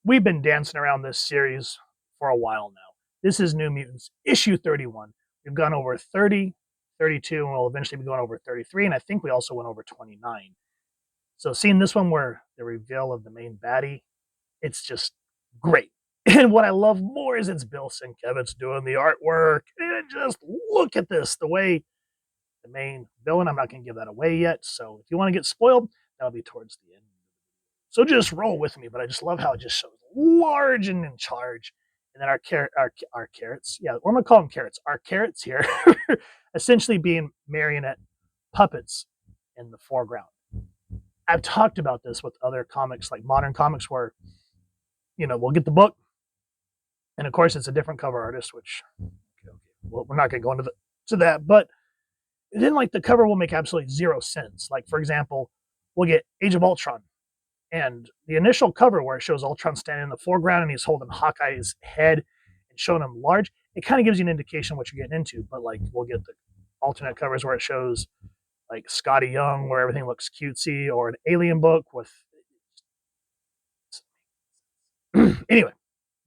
we've been dancing around this series for a while now. This is New Mutants, issue 31. We've gone over 30, 32, and we'll eventually be going over 33, and I think we also went over 29. So seeing this one where the reveal of the main baddie, it's just great. And what I love more is it's Bill Sienkiewicz's doing the artwork. And just look at this, the way the main villain, I'm not going to give that away yet. So if you want to get spoiled, that'll be towards the end. So just roll with me. But I just love how it just shows large and in charge. And then our carrots, yeah, we're going to call them carrots. Our carrots here, essentially being marionette puppets in the foreground. I've talked about this with other comics, like modern comics, where we'll get the book, and of course it's a different cover artist, which well, we're not going to go into that, but then like the cover will make absolutely zero sense. Like for example, we'll get Age of Ultron, and the initial cover where it shows Ultron standing in the foreground and he's holding Hawkeye's head and showing him large, it kind of gives you an indication of what you're getting into. But like we'll get the alternate covers where it shows like Scotty Young, where everything looks cutesy, or an alien book with anyway,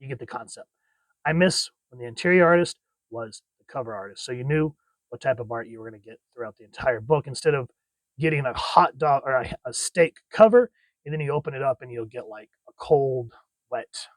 you get the concept. I miss when the interior artist was the cover artist, so you knew what type of art you were going to get throughout the entire book, instead of getting a hot dog or a steak cover, and then you open it up and you'll get like a cold, wet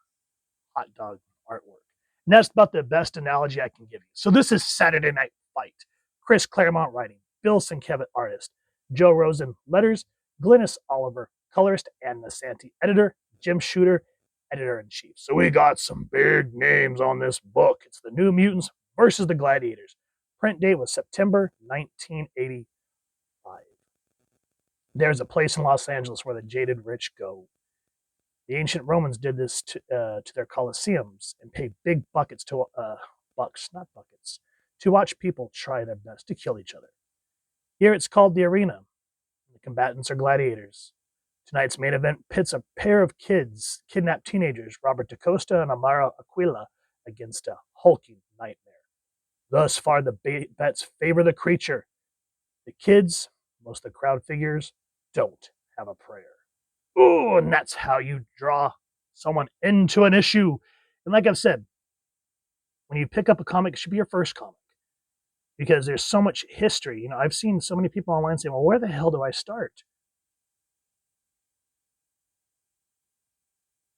hot dog artwork. And that's about the best analogy I can give you. So this is Saturday Night Fight. Chris Claremont writing, Bill Sienkiewicz artist, Joe Rosen letters, Glynis Oliver colorist, and Nasanti editor, Jim Shooter editor-in-chief. So we got some big names on this book. It's the New Mutants versus the Gladiators. Print date was September 1985. There's a place in Los Angeles where the jaded rich go. The ancient Romans did this to their colosseums and paid big buckets to bucks, not buckets, to watch people try their best to kill each other. Here it's called the arena. The combatants are gladiators. Tonight's main event pits a pair of kids, kidnapped teenagers, Robert DaCosta and Amara Aquila, against a hulking nightmare. Thus far, the bets favor the creature. The kids, most of the crowd figures, don't have a prayer. Ooh, and that's how you draw someone into an issue. And like I've said, when you pick up a comic, it should be your first comic, because there's so much history. I've seen so many people online say, well, where the hell do I start?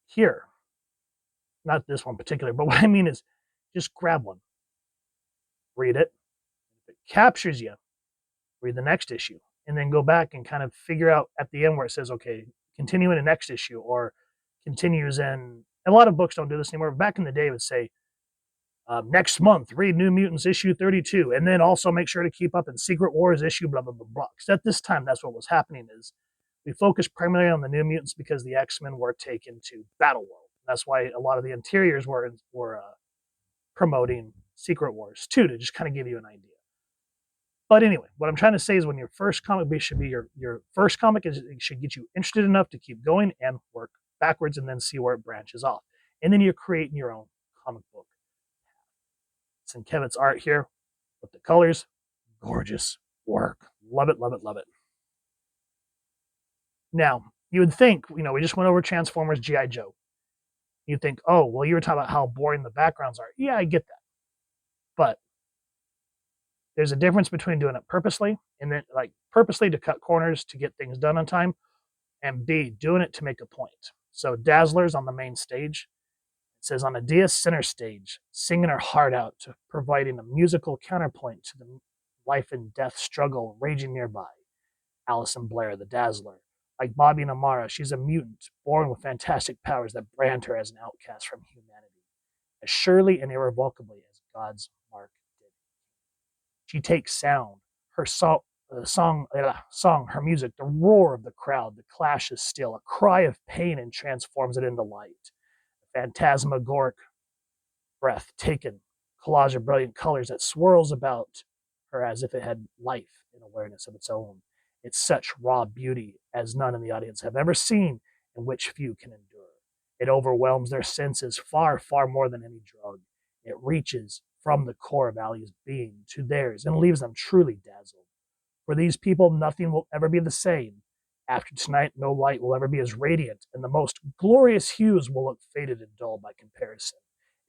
Here. Not this one particular, but what I mean is just grab one. Read it. If it captures you, read the next issue. And then go back and kind of figure out at the end where it says, okay, continue in the next issue, or continues in. A lot of books don't do this anymore. Back in the day, it would say, next month, read New Mutants issue 32, and then also make sure to keep up in Secret Wars issue blah, blah, blah, blah. Because at this time, that's what was happening, is we focused primarily on the New Mutants because the X-Men were taken to Battleworld. That's why a lot of the interiors were promoting Secret Wars too, to just kind of give you an idea. But anyway, what I'm trying to say is when your first comic should be your first comic, it should get you interested enough to keep going and work backwards and then see where it branches off. And then you're creating your own comic book. Sienkiewicz's art here with the colors, gorgeous work. Love it, love it, love it. Now, you would think, we just went over Transformers G.I. Joe. You'd think, oh, well, you were talking about how boring the backgrounds are. Yeah, I get that. But there's a difference between doing it purposely, and then like purposely to cut corners to get things done on time, and B, doing it to make a point. So Dazzler's on the main stage. It says, on Adia's center stage, singing her heart out, to providing a musical counterpoint to the life and death struggle raging nearby. Allison Blair, the Dazzler. Like Bobby and Amara, she's a mutant, born with fantastic powers that brand her as an outcast from humanity, as surely and irrevocably as God's mark did. She takes sound, her song, her music, the roar of the crowd, the clash is still, a cry of pain, and transforms it into light. A phantasmagoric breath taken, collage of brilliant colors that swirls about her as if it had life and awareness of its own. It's such raw beauty as none in the audience have ever seen, and which few can endure. It overwhelms their senses far, far more than any drug. It reaches from the core of Ali's being to theirs and leaves them truly dazzled. For these people, nothing will ever be the same. After tonight, no light will ever be as radiant, and the most glorious hues will look faded and dull by comparison.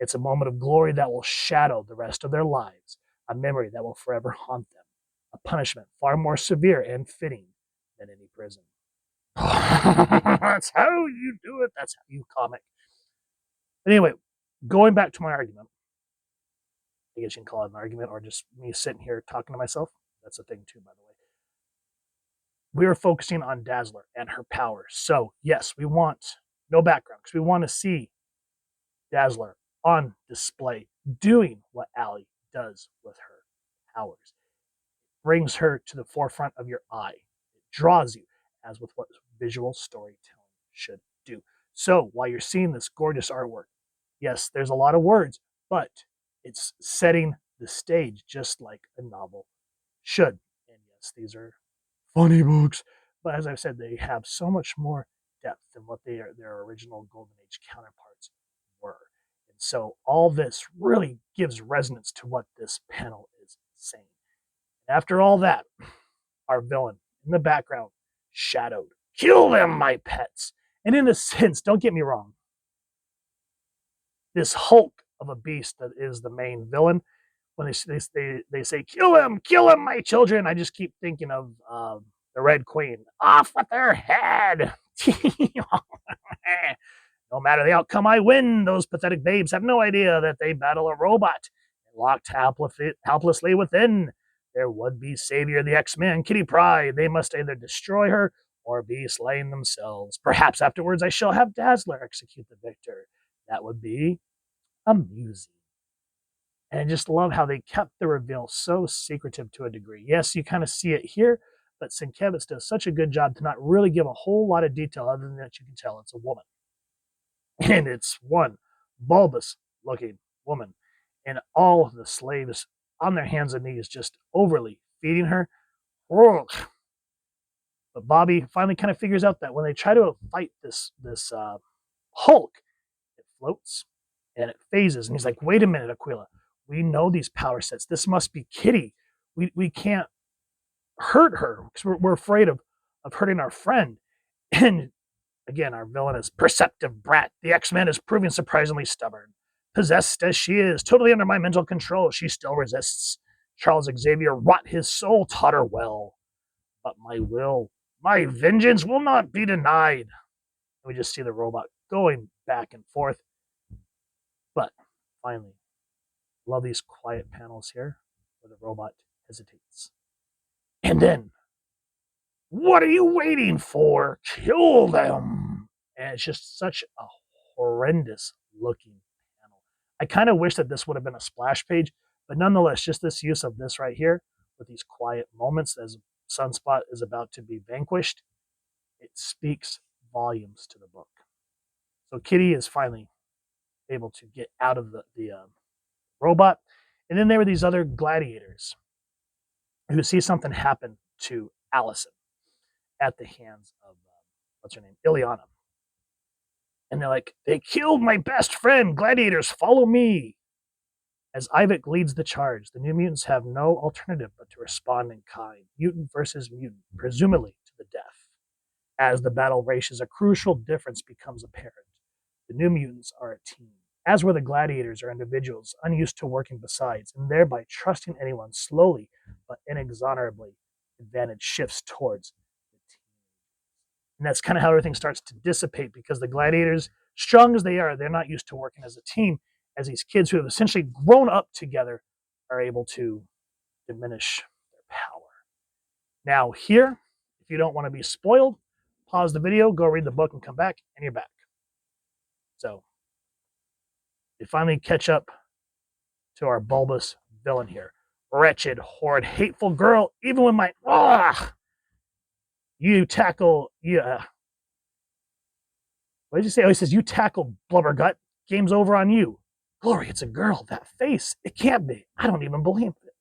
It's a moment of glory that will shadow the rest of their lives, a memory that will forever haunt them, a punishment far more severe and fitting than any prison. That's how you do it. That's how you comic. Anyway, going back to my argument, I guess you can call it an argument or just me sitting here talking to myself. That's a thing too, by the way. We are focusing on Dazzler and her powers. So, yes, we want no background because we want to see Dazzler on display doing what Allie does with her powers. Brings her to the forefront of your eye. It draws you, as with what visual storytelling should do. So, while you're seeing this gorgeous artwork, yes, there's a lot of words, but it's setting the stage just like a novel should. And yes, these are funny books, but as I've said, they have so much more depth than what their original Golden Age counterparts were. And so all this really gives resonance to what this panel is saying. After all that, our villain in the background, shadowed. Kill them, my pets. And in a sense, don't get me wrong, this Hulk of a beast that is the main villain, when they say, kill him, my children, I just keep thinking of the Red Queen. Off with their head. No matter the outcome, I win. Those pathetic babes have no idea that they battle a robot locked helplessly within their would-be savior, the X-Men, Kitty Pryde. They must either destroy her or be slain themselves. Perhaps afterwards I shall have Dazzler execute the victor. That would be amusing. And I just love how they kept the reveal so secretive to a degree. Yes, you kind of see it here, but Sienkiewicz does such a good job to not really give a whole lot of detail other than that you can tell it's a woman. And it's one bulbous looking woman. And all the slaves on their hands and knees just overly feeding her. But Bobby finally kind of figures out that when they try to fight this Hulk, it floats and it phases. And he's like, wait a minute, Aquila. We know these power sets. This must be Kitty. We can't hurt her because we're afraid of hurting our friend. And again, our villain is perceptive brat. The X-Men is proving surprisingly stubborn. Possessed as she is, totally under my mental control, she still resists. Charles Xavier wrought his soul, taught her well. But my vengeance will not be denied. We just see the robot going back and forth. But finally, love these quiet panels here where the robot hesitates. And then, what are you waiting for? Kill them. And it's just such a horrendous looking panel. I kind of wish that this would have been a splash page, but nonetheless, just this use of this right here with these quiet moments as Sunspot is about to be vanquished, it speaks volumes to the book. So Kitty is finally able to get out of the robot. And then there were these other gladiators who see something happen to Allison at the hands of, what's her name? Ileana. And they're like, they killed my best friend. Gladiators, follow me. As Ivic leads the charge, the New Mutants have no alternative but to respond in kind. Mutant versus mutant, presumably to the death. As the battle rages, a crucial difference becomes apparent. The New Mutants are a team, as were the gladiators are individuals unused to working besides, and thereby trusting anyone slowly but inexorably, advantage shifts towards the team. And that's kind of how everything starts to dissipate because the gladiators, strong as they are, they're not used to working as a team, as these kids who have essentially grown up together are able to diminish their power. Now here, if you don't want to be spoiled, pause the video, go read the book, and come back, and you're back. So they finally catch up to our bulbous villain here. Wretched, horrid, hateful girl, even when my... you tackle... Yeah. What did you say? Oh, he says, you tackle blubbergut. Game's over on you. Glory, it's a girl. That face. It can't be. I don't even believe it.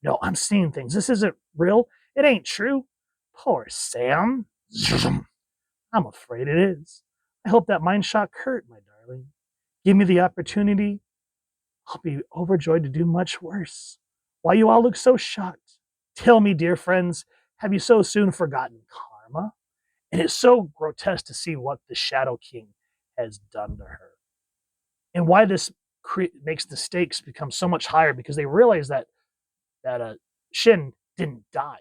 No, I'm seeing things. This isn't real. It ain't true. Poor Sam. I'm afraid it is. I hope that mind shock hurt, my darling. Give me the opportunity. I'll be overjoyed to do much worse. Why you all look so shocked? Tell me, dear friends, have you so soon forgotten karma? And it's so grotesque to see what the Shadow King has done to her. And why this makes the stakes become so much higher, because they realize that Shin didn't die.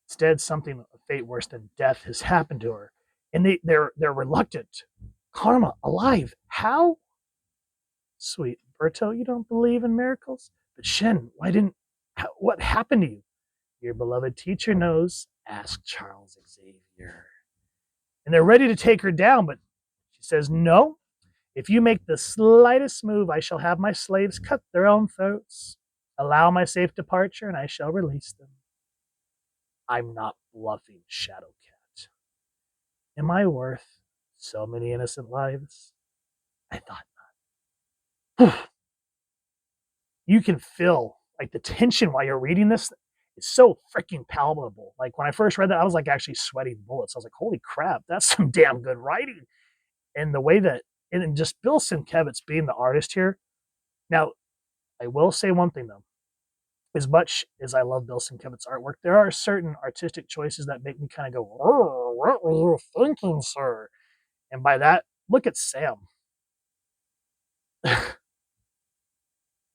Instead, something of fate worse than death has happened to her. And they're reluctant. Karma, alive. How? Sweet Berto, you don't believe in miracles? But Shin, what happened to you? Your beloved teacher knows. Ask Charles Xavier. And they're ready to take her down, but she says, no. If you make the slightest move, I shall have my slaves cut their own throats. Allow my safe departure, and I shall release them. I'm not bluffing, Shadowcat. Am I worth so many innocent lives? I thought not. You can feel like the tension while you're reading this. It's so freaking palpable. Like when I first read that, I was like actually sweating bullets. I was like, holy crap, that's some damn good writing. And the way that, and just Bill Sienkiewicz being the artist here. Now, I will say one thing though. As much as I love Bill Sienkiewicz's artwork, there are certain artistic choices that make me kind of go, oh, what were you thinking, sir? And by that, look at Sam.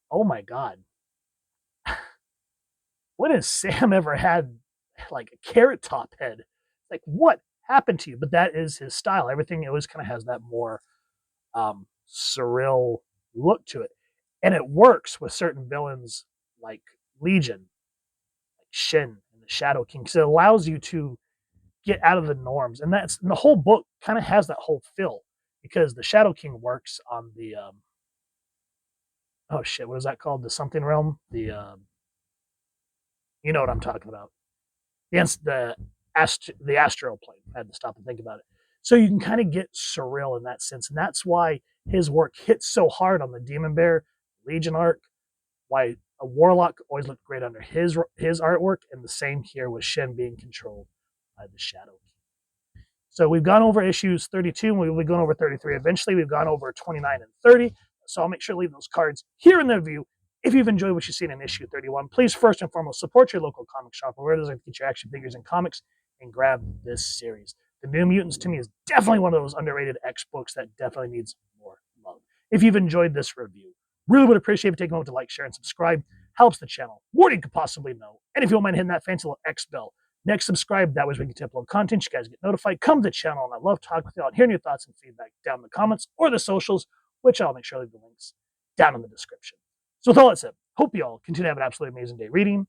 Oh my God. When has Sam ever had like a carrot top head? Like, what happened to you? But that is his style. Everything always kind of has that more surreal look to it. And it works with certain villains like Legion, like Shin, and the Shadow King, because it allows you to get out of the norms. And the whole book kind of has that whole feel, because the Shadow King works on the oh shit, what is that called? The something realm? You know what I'm talking about. The astral plane. I had to stop and think about it. So you can kind of get surreal in that sense. And that's why his work hits so hard on the Demon Bear Legion arc, why a Warlock always looked great under his artwork, and the same here with Shen being controlled by the Shadow King. So we've gone over issues 32, and we'll be going over 33. Eventually, we've gone over 29 and 30. So I'll make sure to leave those cards here in the review. If you've enjoyed what you've seen in issue 31, please first and foremost support your local comic shop, or where it is to get your action figures and comics, and grab this series. The New Mutants, to me, is definitely one of those underrated X books that definitely needs more love. If you've enjoyed this review, really would appreciate if you take a moment to like, share, and subscribe. Helps the channel more than you could possibly know. And if you don't mind hitting that fancy little X bell next, subscribe. That way we can upload content. You guys get notified. Come to the channel, and I love talking with you all and hearing your thoughts and feedback down in the comments or the socials, which I'll make sure to leave the links down in the description. So with all that said, hope you all continue to have an absolutely amazing day reading,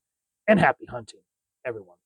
and happy hunting, everyone.